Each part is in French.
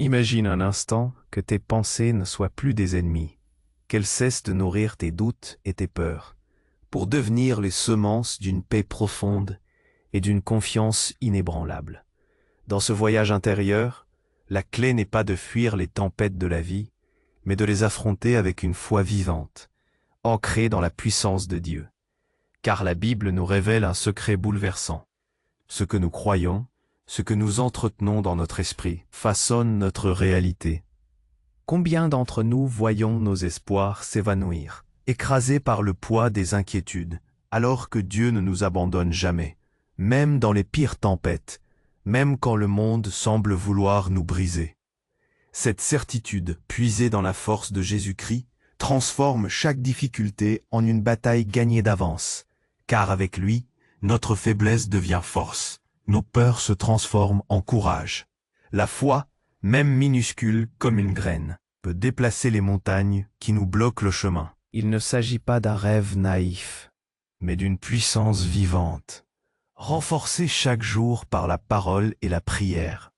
Imagine un instant que tes pensées ne soient plus des ennemis, qu'elles cessent de nourrir tes doutes et tes peurs, pour devenir les semences d'une paix profonde et d'une confiance inébranlable. Dans ce voyage intérieur, la clé n'est pas de fuir les tempêtes de la vie, mais de les affronter avec une foi vivante, ancrée dans la puissance de Dieu. Car la Bible nous révèle un secret bouleversant. Ce que nous croyons, ce que nous entretenons dans notre esprit, façonne notre réalité. Combien d'entre nous voyons nos espoirs s'évanouir, écrasés par le poids des inquiétudes, alors que Dieu ne nous abandonne jamais, même dans les pires tempêtes, même quand le monde semble vouloir nous briser. Cette certitude, puisée dans la force de Jésus-Christ, transforme chaque difficulté en une bataille gagnée d'avance, car avec lui, notre faiblesse devient force, nos peurs se transforment en courage. La foi, même minuscule comme une graine, peut déplacer les montagnes qui nous bloquent le chemin. Il ne s'agit pas d'un rêve naïf, mais d'une puissance vivante, renforcée chaque jour par la parole et la prière,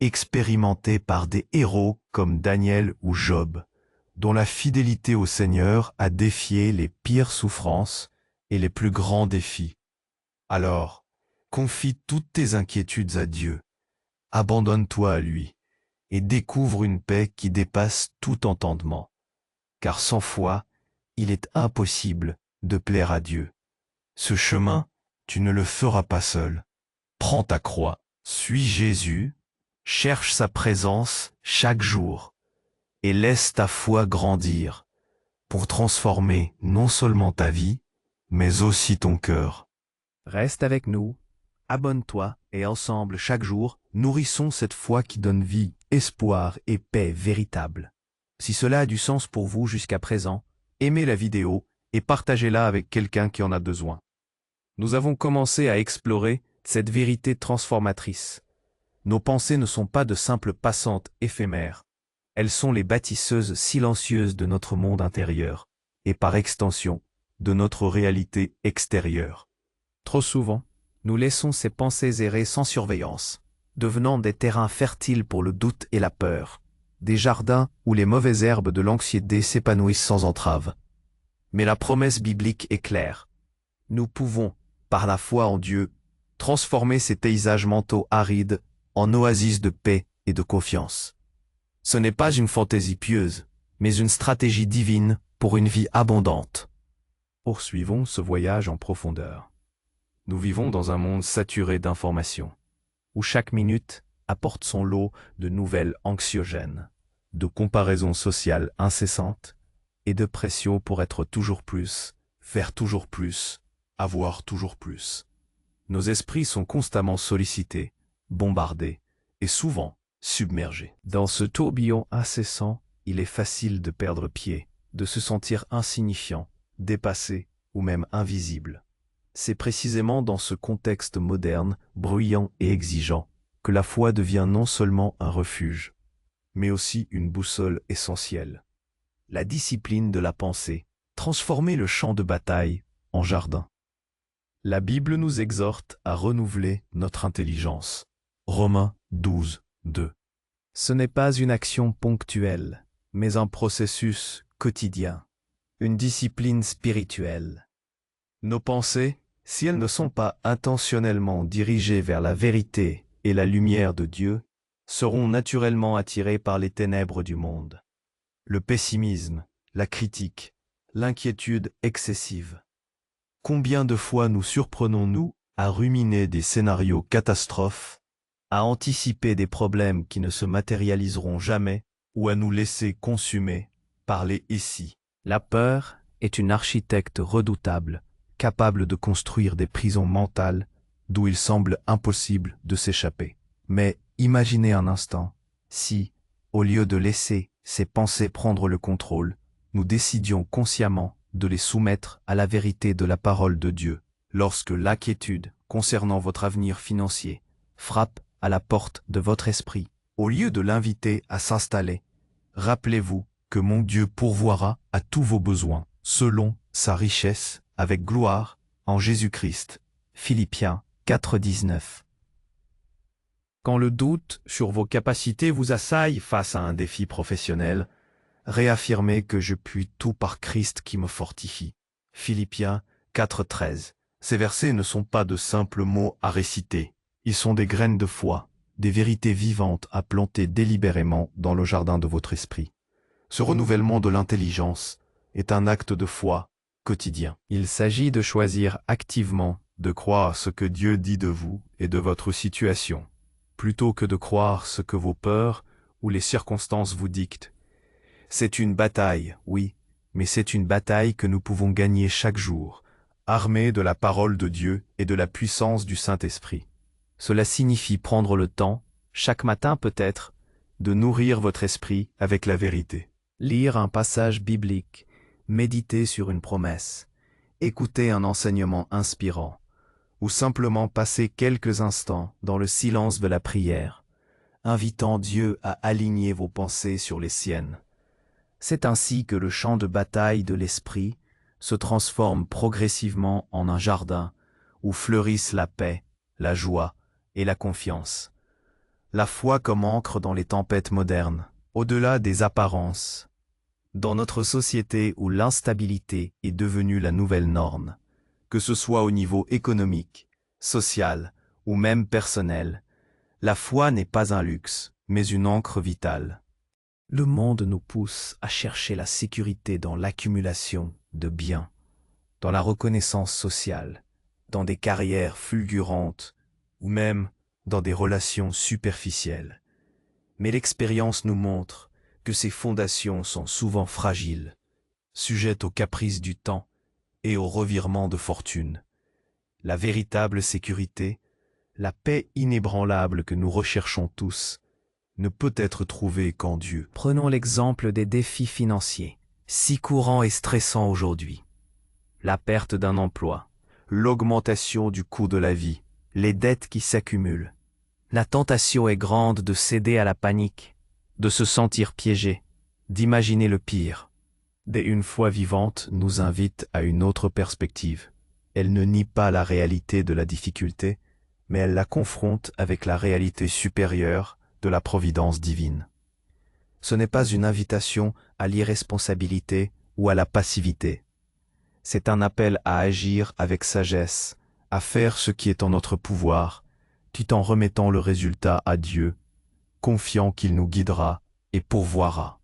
expérimentée par des héros comme Daniel ou Job, dont la fidélité au Seigneur a défié les pires souffrances et les plus grands défis. Alors, confie toutes tes inquiétudes à Dieu, abandonne-toi à lui, et découvre une paix qui dépasse tout entendement. Car sans foi, il est impossible de plaire à Dieu. Ce chemin, tu ne le feras pas seul. Prends ta croix, suis Jésus, cherche sa présence chaque jour, et laisse ta foi grandir, pour transformer non seulement ta vie, mais aussi ton cœur. Reste avec nous, abonne-toi, et ensemble, chaque jour, nourrissons cette foi qui donne vie, espoir et paix véritable. Si cela a du sens pour vous jusqu'à présent, aimez la vidéo et partagez-la avec quelqu'un qui en a besoin. Nous avons commencé à explorer cette vérité transformatrice. Nos pensées ne sont pas de simples passantes éphémères. Elles sont les bâtisseuses silencieuses de notre monde intérieur, et par extension, de notre réalité extérieure. Trop souvent, nous laissons ces pensées errer sans surveillance, devenant des terrains fertiles pour le doute et la peur, des jardins où les mauvaises herbes de l'anxiété s'épanouissent sans entrave. Mais la promesse biblique est claire. Nous pouvons, par la foi en Dieu, transformer ces paysages mentaux arides en oasis de paix et de confiance. Ce n'est pas une fantaisie pieuse, mais une stratégie divine pour une vie abondante. Poursuivons ce voyage en profondeur. Nous vivons dans un monde saturé d'informations, où chaque minute apporte son lot de nouvelles anxiogènes, de comparaisons sociales incessantes et de pression pour être toujours plus, faire toujours plus, avoir toujours plus. Nos esprits sont constamment sollicités, bombardés et souvent submergés. Dans ce tourbillon incessant, il est facile de perdre pied, de se sentir insignifiant, dépassé ou même invisible. C'est précisément dans ce contexte moderne, bruyant et exigeant, que la foi devient non seulement un refuge, mais aussi une boussole essentielle. La discipline de la pensée, transformer le champ de bataille en jardin. La Bible nous exhorte à renouveler notre intelligence. Romains 12, 2. Ce n'est pas une action ponctuelle, mais un processus quotidien, une discipline spirituelle. Nos pensées, si elles ne sont pas intentionnellement dirigées vers la vérité et la lumière de Dieu, seront naturellement attirées par les ténèbres du monde. Le pessimisme, la critique, l'inquiétude excessive. Combien de fois nous surprenons-nous à ruminer des scénarios catastrophes, à anticiper des problèmes qui ne se matérialiseront jamais ou à nous laisser consumer par les ici. La peur est une architecte redoutable, capable de construire des prisons mentales d'où il semble impossible de s'échapper. Mais imaginez un instant, si, au lieu de laisser ces pensées prendre le contrôle, nous décidions consciemment de les soumettre à la vérité de la parole de Dieu. Lorsque l'inquiétude concernant votre avenir financier frappe à la porte de votre esprit, au lieu de l'inviter à s'installer, rappelez-vous que mon Dieu pourvoira à tous vos besoins, selon sa richesse, avec gloire, en Jésus-Christ. Philippiens 4, 19. Quand le doute sur vos capacités vous assaille face à un défi professionnel, réaffirmez que je puis tout par Christ qui me fortifie. Philippiens 4,13. Ces versets ne sont pas de simples mots à réciter. Ils sont des graines de foi, des vérités vivantes à planter délibérément dans le jardin de votre esprit. Ce renouvellement de l'intelligence est un acte de foi quotidien. Il s'agit de choisir activement de croire ce que Dieu dit de vous et de votre situation, plutôt que de croire ce que vos peurs ou les circonstances vous dictent. C'est une bataille, oui, mais c'est une bataille que nous pouvons gagner chaque jour, armés de la parole de Dieu et de la puissance du Saint-Esprit. Cela signifie prendre le temps, chaque matin peut-être, de nourrir votre esprit avec la vérité. Lire un passage biblique, méditer sur une promesse, écouter un enseignement inspirant, ou simplement passer quelques instants dans le silence de la prière, invitant Dieu à aligner vos pensées sur les siennes. C'est ainsi que le champ de bataille de l'esprit se transforme progressivement en un jardin où fleurissent la paix, la joie et la confiance. La foi comme ancre dans les tempêtes modernes, au-delà des apparences. Dans notre société où l'instabilité est devenue la nouvelle norme, que ce soit au niveau économique, social ou même personnel, la foi n'est pas un luxe, mais une ancre vitale. Le monde nous pousse à chercher la sécurité dans l'accumulation de biens, dans la reconnaissance sociale, dans des carrières fulgurantes ou même dans des relations superficielles. Mais l'expérience nous montre que ces fondations sont souvent fragiles, sujettes aux caprices du temps et aux revirements de fortune. La véritable sécurité, la paix inébranlable que nous recherchons tous, ne peut être trouvée qu'en Dieu. Prenons l'exemple des défis financiers, si courants et stressants aujourd'hui. La perte d'un emploi, l'augmentation du coût de la vie, les dettes qui s'accumulent. La tentation est grande de céder à la panique, de se sentir piégé, d'imaginer le pire. Dès une foi vivante nous invite à une autre perspective. Elle ne nie pas la réalité de la difficulté, mais elle la confronte avec la réalité supérieure de la providence divine. Ce n'est pas une invitation à l'irresponsabilité ou à la passivité. C'est un appel à agir avec sagesse, à faire ce qui est en notre pouvoir, tout en remettant le résultat à Dieu, confiant qu'il nous guidera et pourvoira.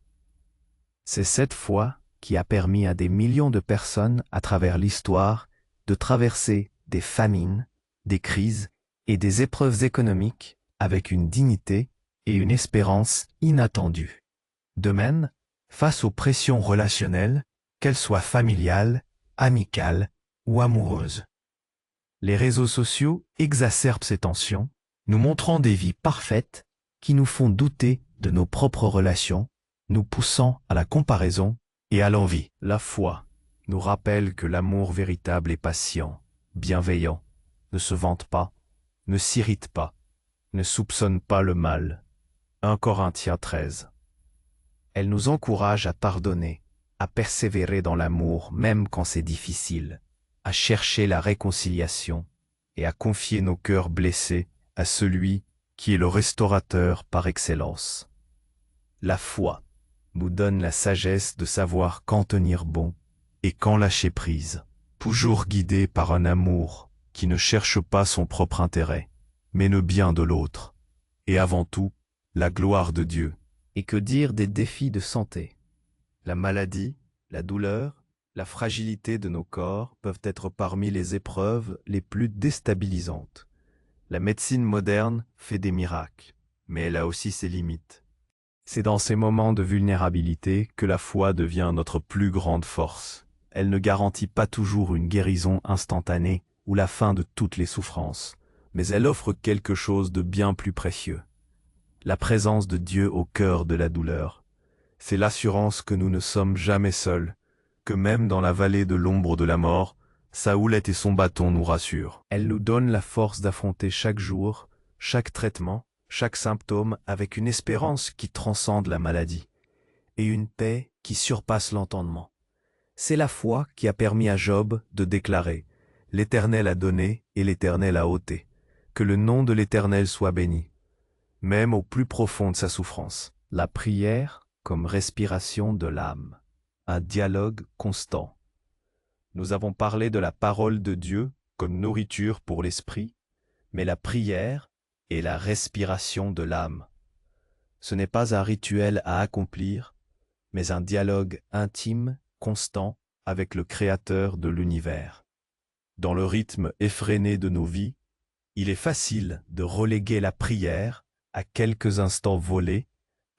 C'est cette foi qui a permis à des millions de personnes à travers l'histoire de traverser des famines, des crises et des épreuves économiques avec une dignité et une espérance inattendues. De même, face aux pressions relationnelles, qu'elles soient familiales, amicales ou amoureuses. Les réseaux sociaux exacerbent ces tensions, nous montrant des vies parfaites qui nous font douter de nos propres relations, nous poussant à la comparaison et à l'envie. La foi nous rappelle que l'amour véritable est patient, bienveillant, ne se vante pas, ne s'irrite pas, ne soupçonne pas le mal. 1 Corinthiens 13. Elle nous encourage à pardonner, à persévérer dans l'amour même quand c'est difficile, à chercher la réconciliation et à confier nos cœurs blessés à celui qui est le restaurateur par excellence. La foi nous donne la sagesse de savoir quand tenir bon et quand lâcher prise, toujours guidé par un amour qui ne cherche pas son propre intérêt, mais le bien de l'autre, et avant tout, la gloire de Dieu. Et que dire des défis de santé? La maladie, la douleur, la fragilité de nos corps peuvent être parmi les épreuves les plus déstabilisantes. La médecine moderne fait des miracles, mais elle a aussi ses limites. C'est dans ces moments de vulnérabilité que la foi devient notre plus grande force. Elle ne garantit pas toujours une guérison instantanée ou la fin de toutes les souffrances, mais elle offre quelque chose de bien plus précieux. La présence de Dieu au cœur de la douleur. C'est l'assurance que nous ne sommes jamais seuls, que même dans la vallée de l'ombre de la mort, sa houlette et son bâton nous rassurent. Elle nous donne la force d'affronter chaque jour, chaque traitement, chaque symptôme avec une espérance qui transcende la maladie et une paix qui surpasse l'entendement. C'est la foi qui a permis à Job de déclarer « L'Éternel a donné et l'Éternel a ôté. Que le nom de l'Éternel soit béni. même au plus profond de sa souffrance. La prière comme respiration de l'âme, un dialogue constant. Nous avons parlé de la parole de Dieu comme nourriture pour l'esprit, mais la prière est la respiration de l'âme. Ce n'est pas un rituel à accomplir, mais un dialogue intime, constant, avec le Créateur de l'univers. Dans le rythme effréné de nos vies, il est facile de reléguer la prière à quelques instants volés,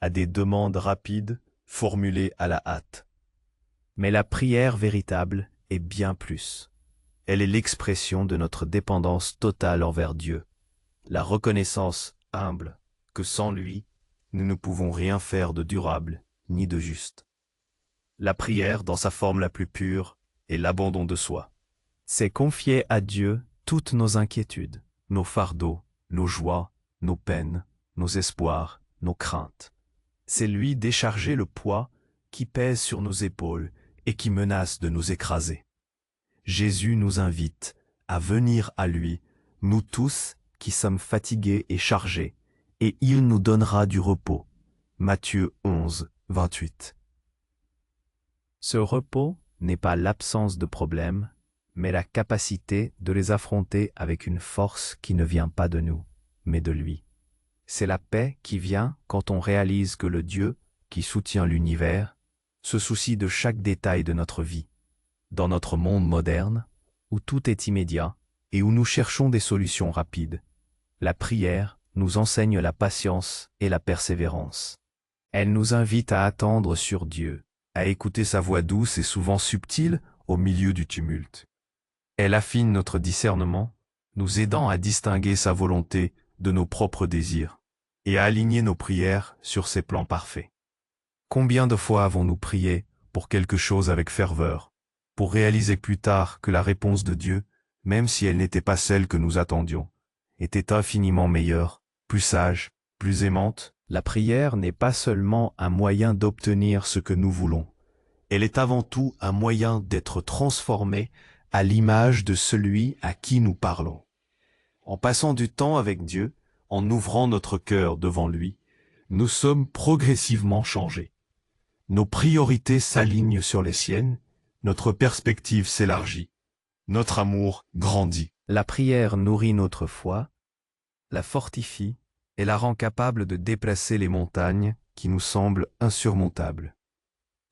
à des demandes rapides formulées à la hâte. Mais la prière véritable est bien plus. Elle est l'expression de notre dépendance totale envers Dieu, la reconnaissance humble que sans lui, nous ne pouvons rien faire de durable ni de juste. La prière, dans sa forme la plus pure, est l'abandon de soi. C'est confier à Dieu toutes nos inquiétudes, nos fardeaux, nos joies, nos peines, nos espoirs, nos craintes. C'est lui décharger le poids qui pèse sur nos épaules et qui menace de nous écraser. Jésus nous invite à venir à lui, nous tous qui sommes fatigués et chargés, et il nous donnera du repos. Matthieu 11, 28. Ce repos n'est pas l'absence de problèmes, mais la capacité de les affronter avec une force qui ne vient pas de nous, mais de lui. C'est la paix qui vient quand on réalise que le Dieu, qui soutient l'univers, se soucie de chaque détail de notre vie. Dans notre monde moderne, où tout est immédiat et où nous cherchons des solutions rapides, la prière nous enseigne la patience et la persévérance. Elle nous invite à attendre sur Dieu, à écouter sa voix douce et souvent subtile au milieu du tumulte. Elle affine notre discernement, nous aidant à distinguer sa volonté de nos propres désirs et à aligner nos prières sur ses plans parfaits. Combien de fois avons-nous prié pour quelque chose avec ferveur, pour réaliser plus tard que la réponse de Dieu, même si elle n'était pas celle que nous attendions, était infiniment meilleure, plus sage, plus aimante? La prière n'est pas seulement un moyen d'obtenir ce que nous voulons. Elle est avant tout un moyen d'être transformé à l'image de celui à qui nous parlons. En passant du temps avec Dieu, en ouvrant notre cœur devant lui, nous sommes progressivement changés. Nos priorités s'alignent sur les siennes, notre perspective s'élargit, notre amour grandit. La prière nourrit notre foi, la fortifie et la rend capable de déplacer les montagnes qui nous semblent insurmontables.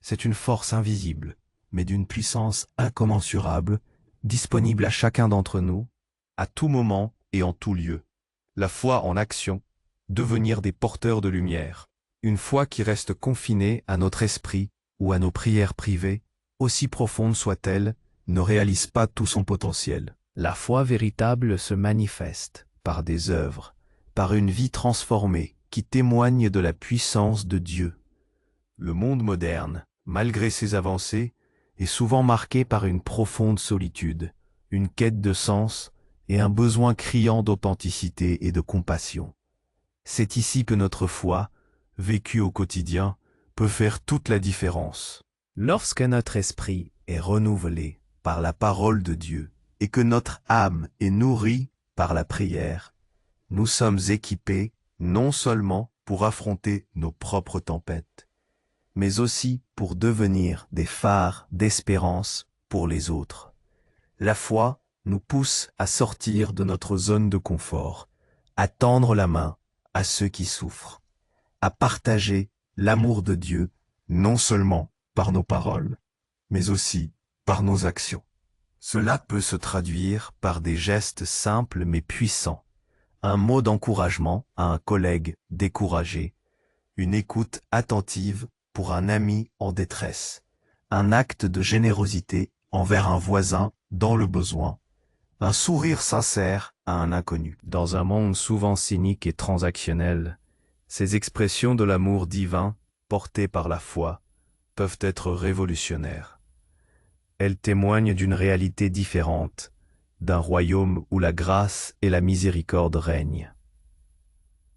C'est une force invisible, mais d'une puissance incommensurable, disponible à chacun d'entre nous, à tout moment et en tout lieu. La foi en action, devenir des porteurs de lumière. Une foi qui reste confinée à notre esprit ou à nos prières privées, aussi profondes soient-elles, ne réalise pas tout son potentiel. La foi véritable se manifeste par des œuvres, par une vie transformée qui témoigne de la puissance de Dieu. Le monde moderne, malgré ses avancées, est souvent marqué par une profonde solitude, une quête de sens et un besoin criant d'authenticité et de compassion. C'est ici que notre foi, vécue au quotidien, peut faire toute la différence. Lorsque notre esprit est renouvelé par la parole de Dieu et que notre âme est nourrie par la prière, nous sommes équipés non seulement pour affronter nos propres tempêtes, mais aussi pour devenir des phares d'espérance pour les autres. La foi nous pousse à sortir de notre zone de confort, à tendre la main à ceux qui souffrent, à partager l'amour de Dieu, non seulement par nos paroles, mais aussi par nos actions. Cela peut se traduire par des gestes simples mais puissants, un mot d'encouragement à un collègue découragé, une écoute attentive pour un ami en détresse, un acte de générosité envers un voisin dans le besoin, un sourire sincère à un inconnu. Dans un monde souvent cynique et transactionnel, ces expressions de l'amour divin, portées par la foi, peuvent être révolutionnaires. Elles témoignent d'une réalité différente, d'un royaume où la grâce et la miséricorde règnent.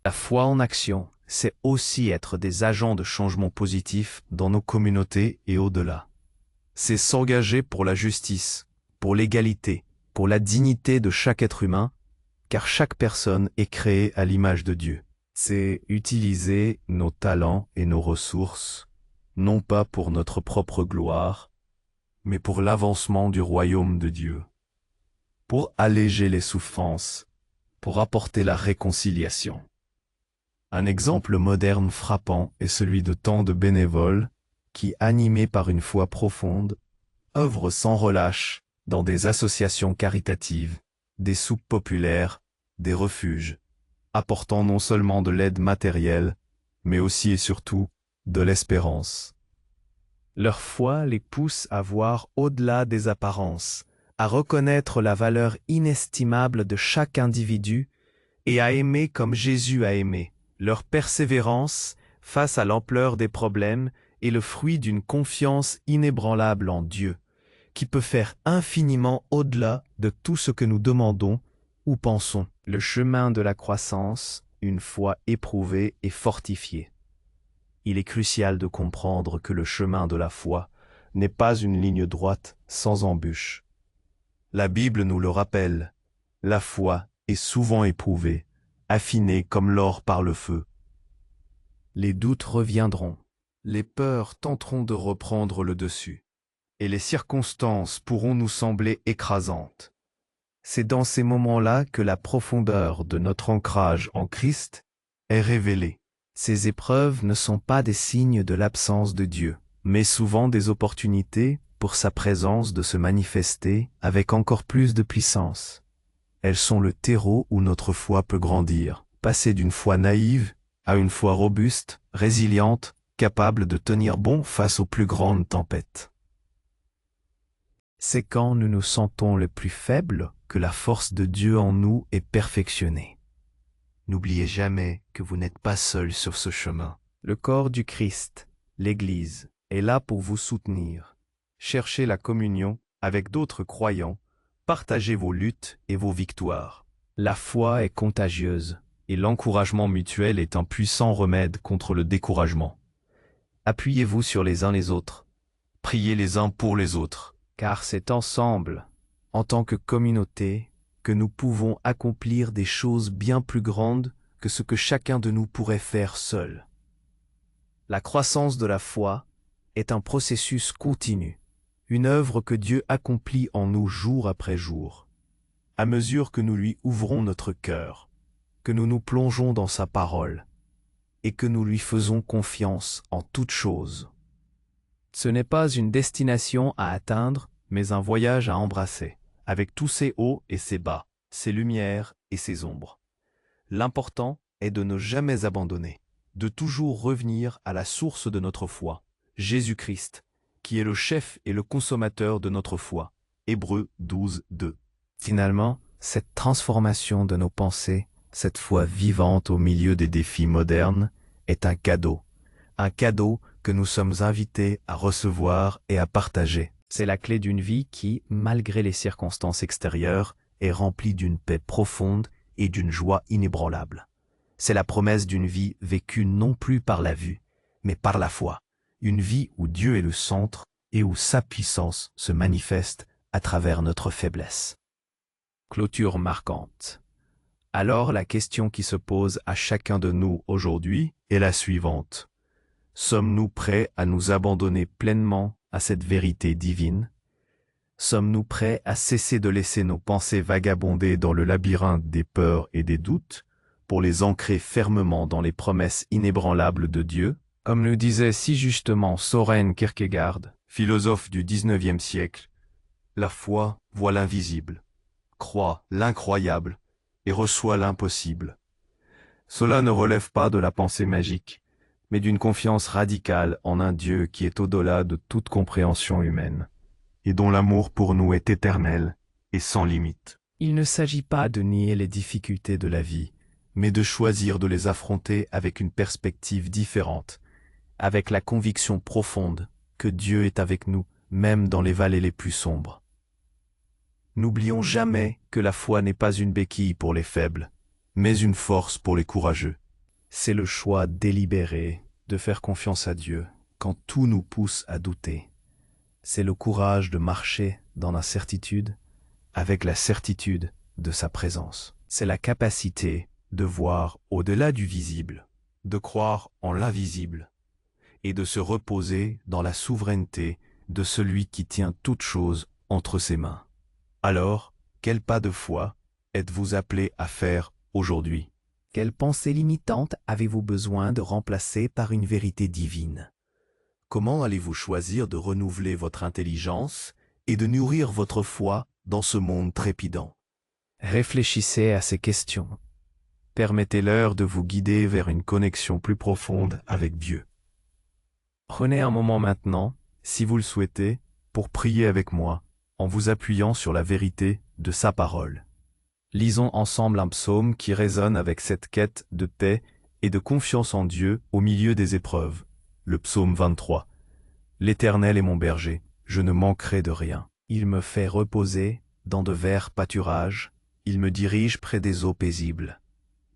La foi en action, c'est aussi être des agents de changement positif dans nos communautés et au-delà. C'est s'engager pour la justice, pour l'égalité, pour la dignité de chaque être humain, car chaque personne est créée à l'image de Dieu. C'est utiliser nos talents et nos ressources, non pas pour notre propre gloire, mais pour l'avancement du royaume de Dieu, pour alléger les souffrances, pour apporter la réconciliation. Un exemple moderne frappant est celui de tant de bénévoles qui, animés par une foi profonde, œuvrent sans relâche dans des associations caritatives, des soupes populaires, des refuges, apportant non seulement de l'aide matérielle, mais aussi et surtout de l'espérance. Leur foi les pousse à voir au-delà des apparences, à reconnaître la valeur inestimable de chaque individu et à aimer comme Jésus a aimé. Leur persévérance face à l'ampleur des problèmes est le fruit d'une confiance inébranlable en Dieu, qui peut faire infiniment au-delà de tout ce que nous demandons ou pensons. Le chemin de la croissance, une fois éprouvé et fortifié. Il est crucial de comprendre que le chemin de la foi n'est pas une ligne droite sans embûches. La Bible nous le rappelle, la foi est souvent éprouvée, affinée comme l'or par le feu. Les doutes reviendront, les peurs tenteront de reprendre le dessus, et les circonstances pourront nous sembler écrasantes. C'est dans ces moments-là que la profondeur de notre ancrage en Christ est révélée. Ces épreuves ne sont pas des signes de l'absence de Dieu, mais souvent des opportunités pour sa présence de se manifester avec encore plus de puissance. Elles sont le terreau où notre foi peut grandir, passer d'une foi naïve à une foi robuste, résiliente, capable de tenir bon face aux plus grandes tempêtes. C'est quand nous nous sentons le plus faibles que la force de Dieu en nous est perfectionnée. N'oubliez jamais que vous n'êtes pas seul sur ce chemin. Le corps du Christ, l'Église, est là pour vous soutenir. Cherchez la communion avec d'autres croyants, partagez vos luttes et vos victoires. La foi est contagieuse, et l'encouragement mutuel est un puissant remède contre le découragement. Appuyez-vous sur les uns les autres. Priez les uns pour les autres, car c'est ensemble, en tant que communauté, que nous pouvons accomplir des choses bien plus grandes que ce que chacun de nous pourrait faire seul. La croissance de la foi est un processus continu, une œuvre que Dieu accomplit en nous jour après jour, à mesure que nous lui ouvrons notre cœur, que nous nous plongeons dans sa parole, et que nous lui faisons confiance en toutes choses. Ce n'est pas une destination à atteindre, mais un voyage à embrasser, avec tous ses hauts et ses bas, ses lumières et ses ombres. L'important est de ne jamais abandonner, de toujours revenir à la source de notre foi, Jésus-Christ, qui est le chef et le consommateur de notre foi. Hébreux 12, 2. Finalement, cette transformation de nos pensées, cette foi vivante au milieu des défis modernes, est un cadeau que nous sommes invités à recevoir et à partager. C'est la clé d'une vie qui, malgré les circonstances extérieures, est remplie d'une paix profonde et d'une joie inébranlable. C'est la promesse d'une vie vécue non plus par la vue, mais par la foi. Une vie où Dieu est le centre et où sa puissance se manifeste à travers notre faiblesse. Clôture marquante. Alors la question qui se pose à chacun de nous aujourd'hui est la suivante. Sommes-nous prêts à nous abandonner pleinement à cette vérité divine? Sommes-nous prêts à cesser de laisser nos pensées vagabonder dans le labyrinthe des peurs et des doutes, pour les ancrer fermement dans les promesses inébranlables de Dieu? Comme le disait si justement Søren Kierkegaard, philosophe du XIXe siècle, la foi voit l'invisible, croit l'incroyable et reçoit l'impossible. Cela ne relève pas de la pensée magique, mais d'une confiance radicale en un Dieu qui est au-delà de toute compréhension humaine, et dont l'amour pour nous est éternel et sans limite. Il ne s'agit pas de nier les difficultés de la vie, mais de choisir de les affronter avec une perspective différente, avec la conviction profonde que Dieu est avec nous, même dans les vallées les plus sombres. N'oublions jamais que la foi n'est pas une béquille pour les faibles, mais une force pour les courageux. C'est le choix délibéré de faire confiance à Dieu quand tout nous pousse à douter. C'est le courage de marcher dans l'incertitude avec la certitude de sa présence. C'est la capacité de voir au-delà du visible, de croire en l'invisible, et de se reposer dans la souveraineté de celui qui tient toutes choses entre ses mains. Alors, quel pas de foi êtes-vous appelé à faire aujourd'hui? Quelle pensée limitante avez-vous besoin de remplacer par une vérité divine? Comment allez-vous choisir de renouveler votre intelligence et de nourrir votre foi dans ce monde trépidant? Réfléchissez à ces questions. Permettez-leur de vous guider vers une connexion plus profonde avec Dieu. Prenez un moment maintenant, si vous le souhaitez, pour prier avec moi, en vous appuyant sur la vérité de sa parole. Lisons ensemble un psaume qui résonne avec cette quête de paix et de confiance en Dieu au milieu des épreuves. Le psaume 23. L'Éternel est mon berger, je ne manquerai de rien. Il me fait reposer dans de verts pâturages, Il me dirige près des eaux paisibles.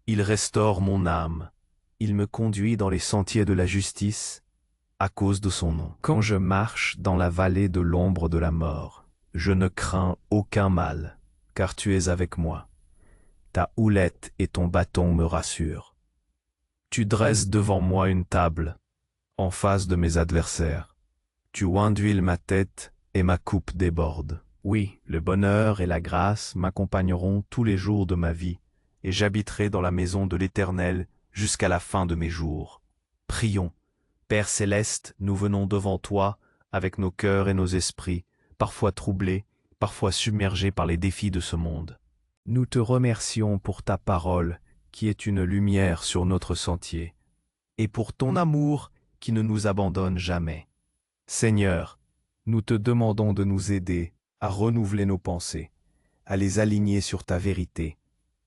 Il restaure mon âme. il me conduit dans les sentiers de la justice, À cause de son nom. quand je marche dans la vallée de l'ombre de la mort. Je ne crains aucun mal, car tu es avec moi. Ta houlette et ton bâton me rassurent. Tu dresses devant moi une table, en face de mes adversaires. Tu huiles ma tête et ma coupe déborde. Oui, le bonheur et la grâce m'accompagneront tous les jours de ma vie, Et j'habiterai dans la maison de l'Éternel jusqu'à la fin de mes jours. prions. Père céleste, nous venons devant toi avec nos cœurs et nos esprits, parfois troublés, parfois submergés par les défis de ce monde. Nous te remercions pour ta parole, Qui est une lumière sur notre sentier, et pour ton amour qui ne nous abandonne jamais. Seigneur, nous te demandons de nous aider à renouveler nos pensées, à les aligner sur ta vérité,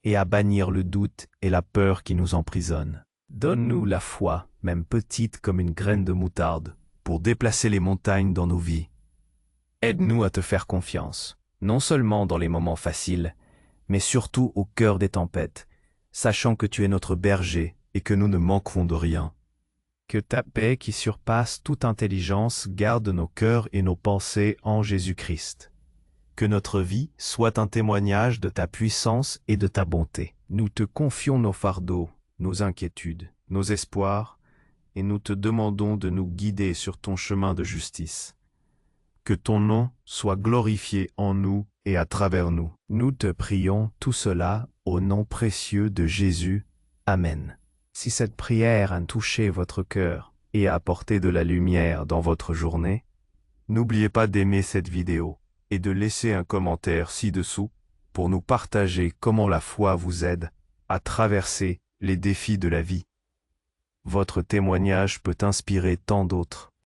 et à bannir le doute et la peur qui nous emprisonnent. donne-nous la foi, Même petite comme une graine de moutarde, pour déplacer les montagnes dans nos vies. aide-nous à te faire confiance, non seulement dans les moments faciles, mais surtout au cœur des tempêtes, Sachant que tu es notre berger et que nous ne manquerons de rien. que ta paix qui surpasse toute intelligence Garde nos cœurs et nos pensées en Jésus-Christ. Que notre vie soit un témoignage de ta puissance et de ta bonté. Nous te confions nos fardeaux, nos inquiétudes, Nos espoirs, et nous te demandons de nous guider sur ton chemin de justice. Que ton nom soit glorifié en nous et à travers nous. Nous te prions tout cela au nom précieux de Jésus. Amen. Si cette prière a touché votre cœur Et a apporté de la lumière dans votre journée, n'oubliez pas d'aimer cette vidéo et de laisser un commentaire ci-dessous pour nous partager comment la foi vous aide à traverser les défis de la vie. Votre témoignage peut inspirer tant d'autres.